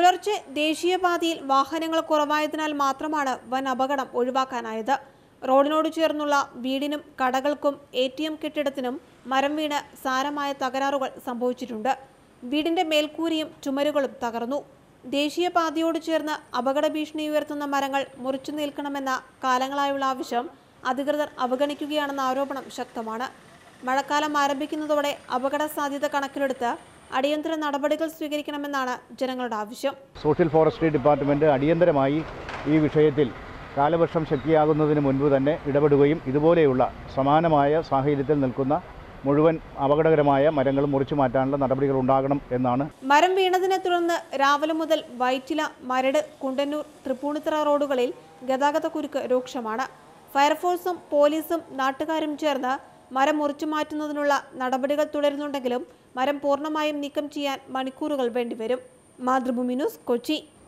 പുലർച്ചെ ദേശീയപാതയിൽ വാഹനങ്ങൾ കുറവായതിനാൽ മാത്രമാണ് വൻ അപകടം ഒഴിവാക്കാനായത്. റോഡിനോട് ചേർന്നുള്ള വീടിനും കടകൾക്കും ATM കെട്ടിടത്തിനും മരം വീണ് സാരമായ തകരാറുകൾ സംഭവിച്ചിട്ടുണ്ട്. വീടിന്റെ മേൽക്കൂരയും ചുമരുകളും തകർന്നു. ദേശീയപാതയോട് ചേർന്ന് അപകട ഭീഷണി ഉയർത്തുന്ന മരങ്ങൾ മുറിച്ചു നീക്കണമെന്ന കാലങ്ങളായുള്ള ആവശ്യം അധികൃതർ അവഗണിക്കുകയാണെന്ന ആരോപണം ശക്തമാണ്. മഴക്കാലം ആരംഭിക്കുന്നതോടെ അപകട സാധ്യത കണക്കിലെടുത്ത് അടിയന്തര നടപടികൾ സ്വീകരിക്കണമെന്നാണ് ജനങ്ങളുടെ ആവശ്യം. സോഷ്യൽ ഫോറസ്ട്രി ഡിപ്പാർട്ട്മെന്റ് അടിയന്തരമായി ഈ വിഷയത്തിൽ കാലവർഷം ശക്തിയാകുന്നതിന് മുൻപ് തന്നെ ഇടപെടുകയും ഇതുപോലെയുള്ള സമാനമായ സാഹചര്യത്തിൽ നിൽക്കുന്ന മുഴുവൻ അപകടകരമായ മരങ്ങൾ മുറിച്ചു മാറ്റാനുള്ള നടപടികൾ ഉണ്ടാകണം എന്നാണ്. മരം വീണതിനെ തുടർന്ന് രാവിലെ മുതൽ വൈറ്റില, മരട്, കുണ്ടന്നൂർ, തൃപ്പൂണിത്തുറ റോഡുകളിൽ ഗതാഗതക്കുരുക്ക് രൂക്ഷമാണ്. ഫയർഫോഴ്സും പോലീസും നാട്ടുകാരും ചേർന്ന് മരം മുറിച്ചു മാറ്റുന്നതിനുള്ള നടപടികൾ തുടരുന്നുണ്ടെങ്കിലും മരം പൂർണ്ണമായും നീക്കം ചെയ്യാൻ മണിക്കൂറുകൾ വേണ്ടിവരും. മാതൃഭൂമി ന്യൂസ്, കൊച്ചി.